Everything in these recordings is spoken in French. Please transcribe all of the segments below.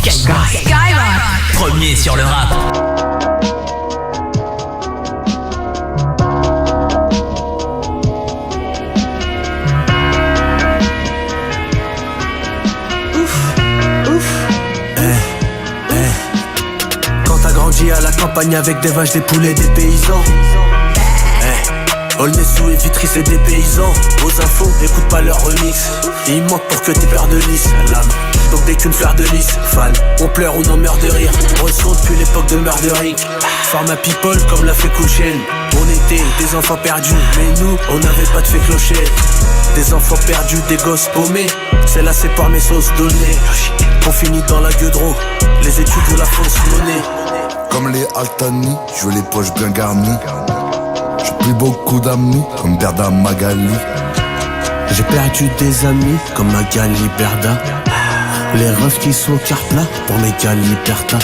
Skyrock. Premier sur le rap. À la campagne avec des vaches, des poulets, des paysans. Aulnay-sous et Vitry c'est des paysans. Aux infos, écoute pas leur remix. Il manque pour que t'aies peur de lys. L'âme, donc dès qu'une fleur de lys. Fan, on pleure ou on en meurt de rire. Ressent depuis l'époque de Murdering. Format people comme l'a fait Cool Chain. On était des enfants perdus, mais nous, on n'avait pas de fait clocher. Des enfants perdus, des gosses paumés. Celle-là c'est par mes sauces données. On finit dans la gueule de roue. Les études ou la fausse monnaie. Comme les Altani, je veux les poches bien garnies. J'ai plus beaucoup d'amis, comme Berda Magali. J'ai perdu des amis, comme Magali Berda. Les refs qui sont au quart plat, pour Magali Berda.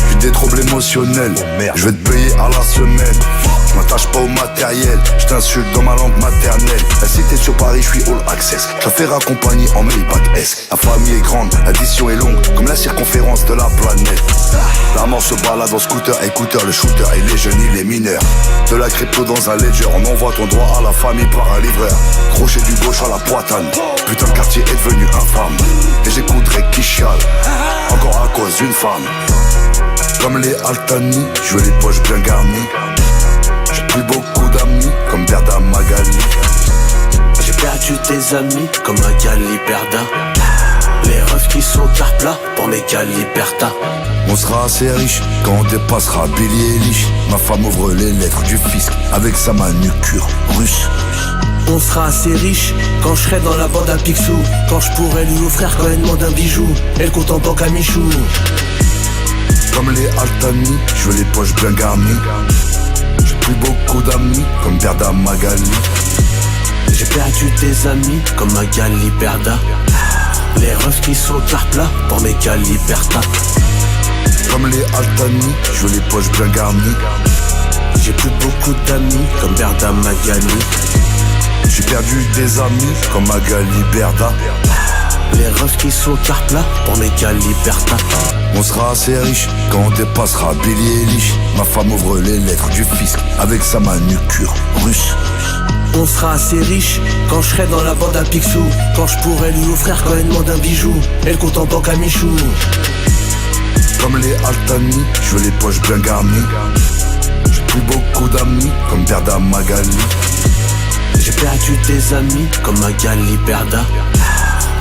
J'ai des troubles émotionnels, je vais te payer à la semaine. Je m'attache pas au matériel, je t'insulte dans ma langue maternelle. La cité sur Paris, je suis all access. Je fais raccompagner en Maybach S. La famille est grande, l'addition est longue, comme la circonférence de la planète. La mort se balade en scooter, écouteur, le shooter et les jeunes, il est mineur. De la crypto dans un ledger, on envoie ton droit à la famille par un livreur. Crochet du gauche à la poitrine, putain le quartier est devenu infâme. Et j'écouterai qui chiale, encore à cause d'une femme. Comme les Altani, je veux les poches bien garnies. J'ai plus beaucoup d'amis, comme Berda Magali. J'ai perdu des amis, comme Magali Berda. Les refs qui sont au quart plat, pour Magali Berda. On sera assez riche quand on dépassera Billy Eilish. Ma femme ouvre les lettres du fisc avec sa manucure russe. On sera assez riche quand je serai dans la bande à Picsou. Quand je pourrai lui offrir quand elle demande un bijou. Elle compte en banque à Michou. Comme les Altani, je veux les poches bien garnies. J'ai plus beaucoup d'amis, comme Berda Magali. J'ai perdu des amis, comme Magali Berda. Les refs qui sont au quart plat, pour Magali Berda. Comme les Altani, je veux les poches bien garnies. J'ai plus beaucoup d'amis, comme Berda Magali. J'ai perdu des amis, comme Magali Berda. Les refs qui sont au quart plat, pour Magali Berda. On sera assez riche quand on dépassera Billy Eilish. Ma femme ouvre les lettres du fisc avec sa manucure russe. On sera assez riche quand je serai dans la bande à Picsou. Quand je pourrai lui offrir quand elle demande un bijou. Elle compte en banque à Michou. Comme les Altani, je veux les poches bien garnies. J'ai plus beaucoup d'amis, comme Berda Magali. J'ai perdu des amis, comme Magali Berda.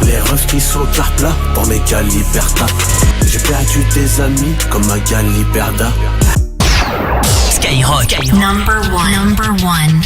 Les refs qui sont au quart plat, pour Magali Berda. J'ai perdu des amis, comme Magali Berda. Skyrock. Number one.